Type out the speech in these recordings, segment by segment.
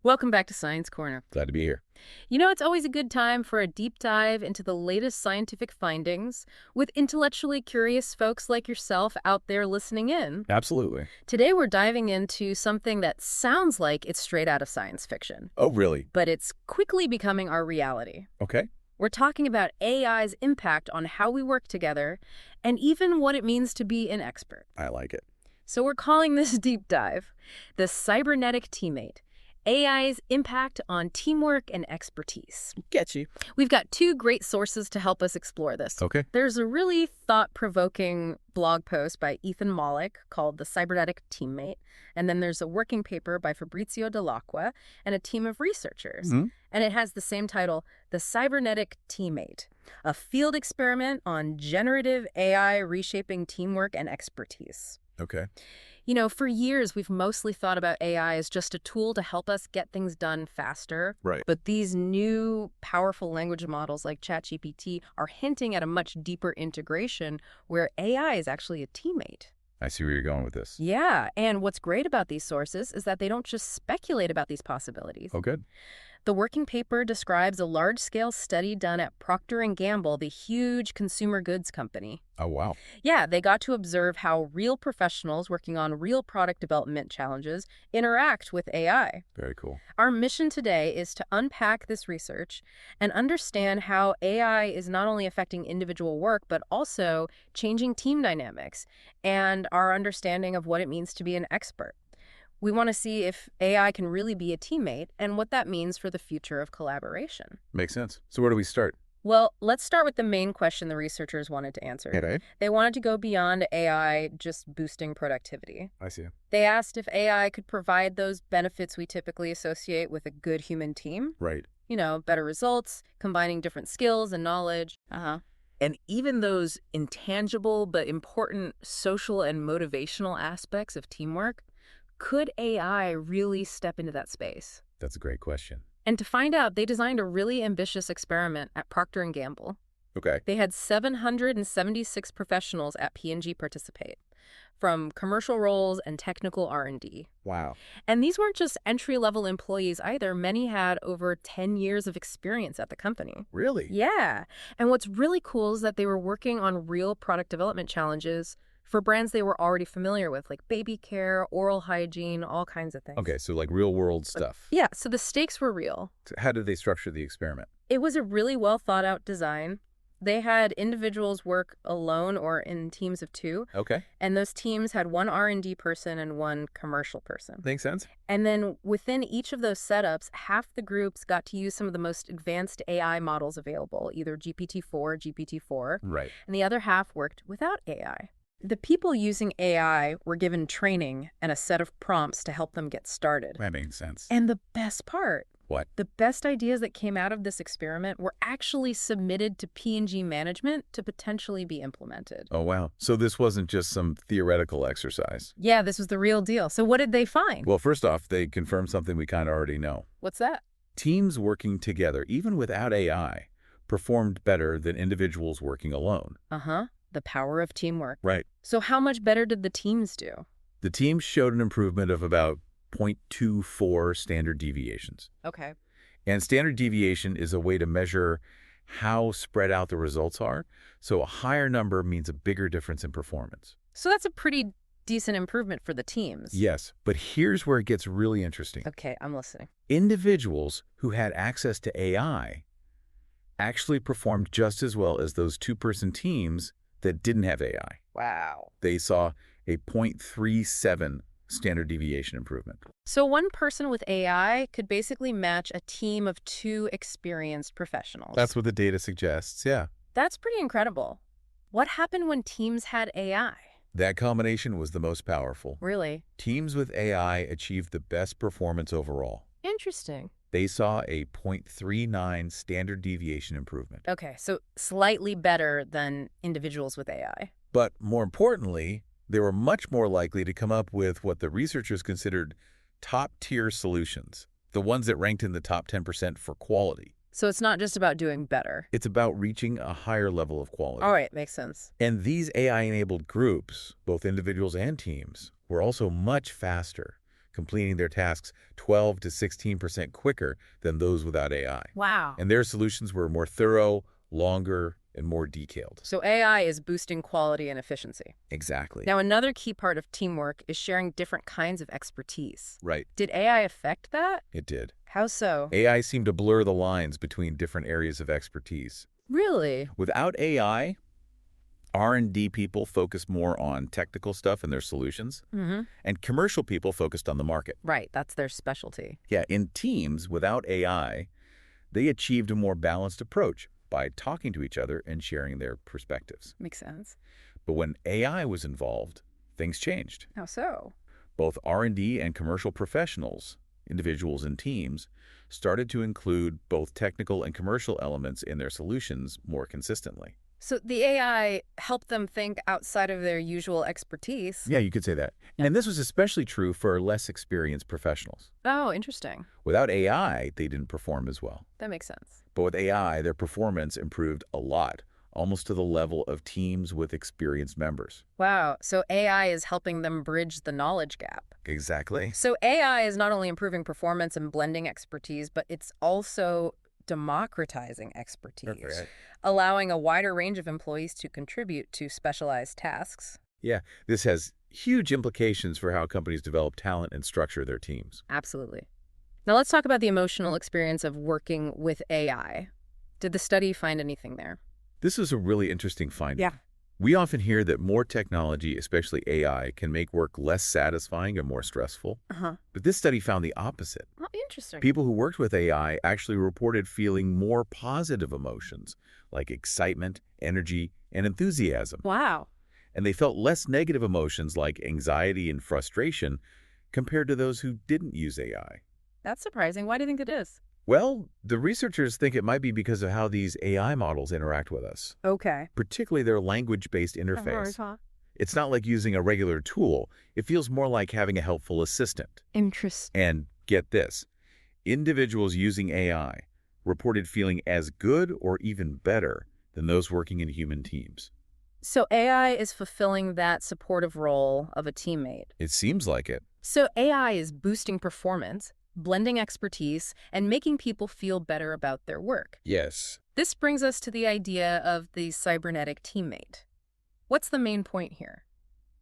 Welcome back to Science Corner. Glad to be here. You know, it's always a good time for a deep dive into the latest scientific findings with intellectually curious folks like yourself out there listening in. Absolutely. Today we're diving into something that sounds like it's straight out of science fiction, Oh, really? but it's quickly becoming our reality. Okay. We're talking about AI's impact on how we work together and even what it means to be an expert. I like it. So we're calling this deep dive the Cybernetic Teammate. AI's impact on teamwork and expertise. Get you. We've got two great sources to help us explore this. Okay. There's a really thought-provoking blog post by Ethan Mollock called The Cybernetic Teammate, and then there's a working paper by Fabrizio Delacqua and a team of researchers. Mm-hmm. And it has the same title, The Cybernetic Teammate, a field experiment on generative AI reshaping teamwork and expertise. Okay. You know, for years, we've mostly thought about AI as just a tool to help us get things done faster. Right. But these new powerful language models like ChatGPT are hinting at a much deeper integration where AI is actually a teammate. I see where you're going with this. Yeah, and what's great about these sources is that they don't just speculate about these possibilities. Oh, good. The working paper describes a large-scale study done at Procter Gamble, the huge consumer goods company. Oh, wow. Yeah, they got to observe how real professionals working on real product development challenges interact with AI. Very cool. Our mission today is to unpack this research and understand how AI is not only affecting individual work, but also changing team dynamics and our understanding of what it means to be an expert. We want to see if AI can really be a teammate and what that means for the future of collaboration. Makes sense. So where do we start? Well, let's start with the main question the researchers wanted to answer. Okay. They wanted to go beyond AI just boosting productivity. I see. They asked if AI could provide those benefits we typically associate with a good human team. Right. You know, better results, combining different skills and knowledge. And even those intangible but important social and motivational aspects of teamwork. Could AI really step into that space? That's a great question. And to find out, they designed a really ambitious experiment at Procter & Gamble. Okay. They had 776 professionals at P&G participate, from commercial roles and technical R&D. Wow. And these weren't just entry-level employees either. Many had over 10 years of experience at the company. Really? Yeah. And what's really cool is that they were working on real product development challenges for brands they were already familiar with, like baby care, oral hygiene, all kinds of things. Okay, so like real-world stuff. Yeah, so the stakes were real. So how did they structure the experiment? It was a really well-thought-out design. They had individuals work alone or in teams of two. Okay. And those teams had one R&D person and one commercial person. Makes sense. And then within each of those setups, half the groups got to use some of the most advanced AI models available, either GPT-4 or GPT-4. Right. And the other half worked without AI. The people using AI were given training and a set of prompts to help them get started. That makes sense. And the best part, What? the best ideas that came out of this experiment were actually submitted to P&G management to potentially be implemented. Oh, wow. So this wasn't just some theoretical exercise. Yeah, this was the real deal. So what did they find? Well, first off, they confirmed something we kind of already know. What's that? Teams working together, even without AI, performed better than individuals working alone. The power of teamwork. Right. So how much better did the teams do? The teams showed an improvement of about 0.24 standard deviations. Okay. And standard deviation is a way to measure how spread out the results are. So a higher number means a bigger difference in performance. So that's a pretty decent improvement for the teams. Yes, but here's where it gets really interesting. Okay, I'm listening. Individuals who had access to AI actually performed just as well as those two-person teams that didn't have AI. Wow. They saw a 0.37 standard deviation improvement. So one person with AI could basically match a team of two experienced professionals. That's what the data suggests, yeah. That's pretty incredible. What happened when teams had AI? That combination was the most powerful. Really? Teams with AI achieved the best performance overall. Interesting. They saw a 0.39 standard deviation improvement. Okay, so slightly better than individuals with AI. But more importantly, they were much more likely to come up with what the researchers considered top-tier solutions, the ones that ranked in the top 10% for quality. So it's not just about doing better. It's about reaching a higher level of quality. All right, makes sense. And these AI-enabled groups, both individuals and teams, were also much faster, completing their tasks 12 to 16% quicker than those without AI. Wow. And their solutions were more thorough, longer, and more detailed. So AI is boosting quality and efficiency. Exactly. Now, another key part of teamwork is sharing different kinds of expertise. Right. Did AI affect that? It did. How so? AI seemed to blur the lines between different areas of expertise. Really? Without AI, R&D people focused more on technical stuff and their solutions, Mm-hmm. and commercial people focused on the market. Right, that's their specialty. Yeah, in teams without AI, they achieved a more balanced approach by talking to each other and sharing their perspectives. Makes sense. But when AI was involved, things changed. How so? Both R&D and commercial professionals, individuals and teams, started to include both technical and commercial elements in their solutions more consistently. So the AI helped them think outside of their usual expertise. Yeah, you could say that. And this was especially true for less experienced professionals. Oh, interesting. Without AI, they didn't perform as well. That makes sense. But with AI, their performance improved a lot, almost to the level of teams with experienced members. Wow, so AI is helping them bridge the knowledge gap. Exactly. So AI is not only improving performance and blending expertise, but it's also democratizing expertise, Right. allowing a wider range of employees to contribute to specialized tasks. Yeah, this has huge implications for how companies develop talent and structure their teams. Absolutely. Now let's talk about the emotional experience of working with AI. Did the study find anything there? This is a really interesting finding. Yeah. We often hear that more technology, especially AI, can make work less satisfying and more stressful. Uh-huh. But this study found the opposite. Oh, interesting. People who worked with AI actually reported feeling more positive emotions, like excitement, energy, and enthusiasm. Wow. And they felt less negative emotions like anxiety and frustration compared to those who didn't use AI. That's surprising. Why do you think it is? Well, the researchers think it might be because of how these AI models interact with us, Okay. particularly their language-based interface. It's not like using a regular tool. It feels more like having a helpful assistant. Interesting. And get this, individuals using AI reported feeling as good or even better than those working in human teams. So AI is fulfilling that supportive role of a teammate. It seems like it. So AI is boosting performance, blending expertise, and making people feel better about their work. Yes. This brings us to the idea of the cybernetic teammate. What's the main point here?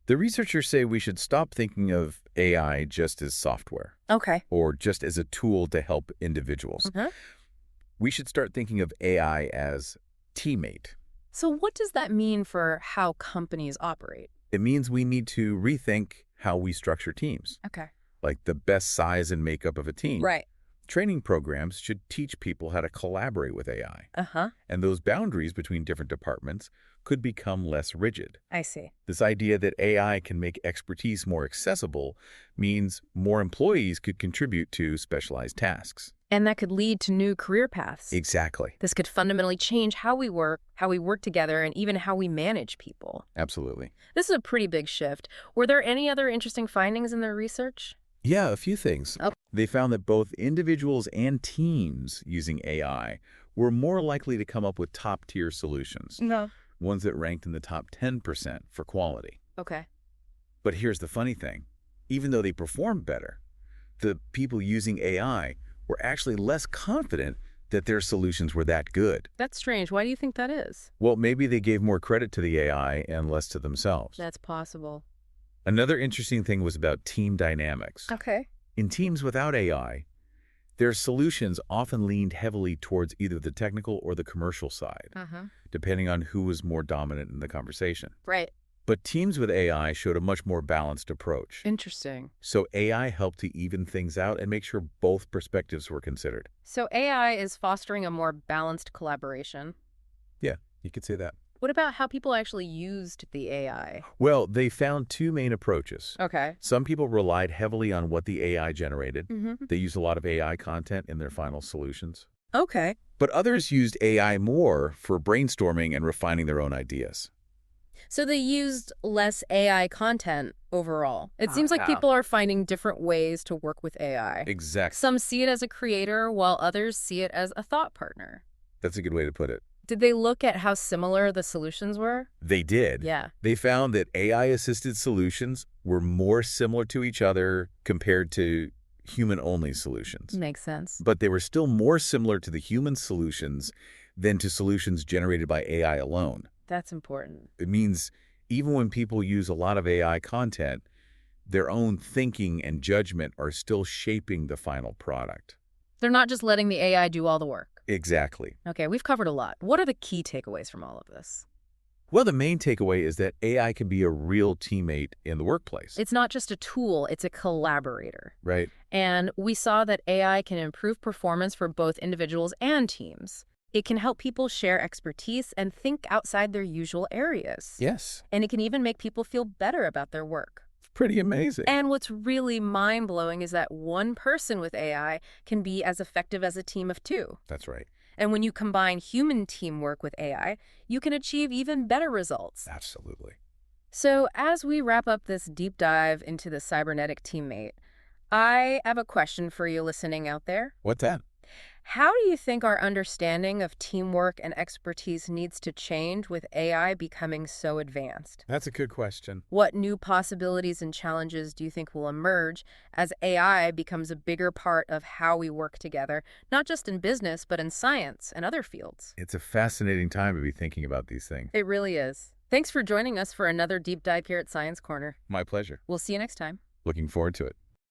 The researchers say we should stop thinking of AI just as software Okay. or just as a tool to help individuals. We should start thinking of AI as teammate. So what does that mean for how companies operate? It means we need to rethink how we structure teams, Okay. like the best size and makeup of a team. Right. Training programs should teach people how to collaborate with AI, Uh-huh. and those boundaries between different departments could become less rigid. I see. This idea that AI can make expertise more accessible means more employees could contribute to specialized tasks. And that could lead to new career paths. Exactly. This could fundamentally change how we work together, and even how we manage people. Absolutely. This is a pretty big shift. Were there any other interesting findings in their research? Yeah, a few things. Okay. They found that both individuals and teams using AI were more likely to come up with top-tier solutions, No. ones that ranked in the top 10% for quality. Okay. But here's the funny thing. Even though they performed better, the people using AI were actually less confident that their solutions were that good. That's strange. Why do you think that is? Well, maybe they gave more credit to the AI and less to themselves. That's possible. Another interesting thing was about team dynamics. Okay. In teams without AI, their solutions often leaned heavily towards either the technical or the commercial side, depending on who was more dominant in the conversation. Right. But teams with AI showed a much more balanced approach. Interesting. So AI helped to even things out and make sure both perspectives were considered. So AI is fostering a more balanced collaboration. Yeah, you could say that. What about how people actually used the AI? Well, they found two main approaches. Okay. Some people relied heavily on what the AI generated. Mm-hmm. They used a lot of AI content in their final solutions. Okay. But others used AI more for brainstorming and refining their own ideas. So they used less AI content overall. It seems like Yeah. people are finding different ways to work with AI. Exactly. Some see it as a creator, while others see it as a thought partner. That's a good way to put it. Did they look at how similar the solutions were? They did. Yeah, They found that AI-assisted solutions were more similar to each other compared to human-only solutions. makes sense. But they were still more similar to the human solutions than to solutions generated by AI alone. That's important. It means even when people use a lot of AI content, their own thinking and judgment are still shaping the final product. They're not just letting the AI do all the work. Exactly. Okay, we've covered a lot. What are the key takeaways from all of this? Well, the main takeaway is that AI can be a real teammate in the workplace. It's not just a tool, it's a collaborator. Right. And we saw that AI can improve performance for both individuals and teams. It can help people share expertise and think outside their usual areas. Yes. And it can even make people feel better about their work. Pretty amazing. And what's really mind-blowing is that one person with AI can be as effective as a team of two. That's right. And when you combine human teamwork with AI, you can achieve even better results. Absolutely. So as we wrap up this deep dive into the cybernetic teammate, I have a question for you listening out there. What's that? How do you think our understanding of teamwork and expertise needs to change with AI becoming so advanced? That's a good question. What new possibilities and challenges do you think will emerge as AI becomes a bigger part of how we work together, not just in business, but in science and other fields? It's a fascinating time to be thinking about these things. It really is. Thanks for joining us for another deep dive here at Science Corner. My pleasure. We'll see you next time. Looking forward to it.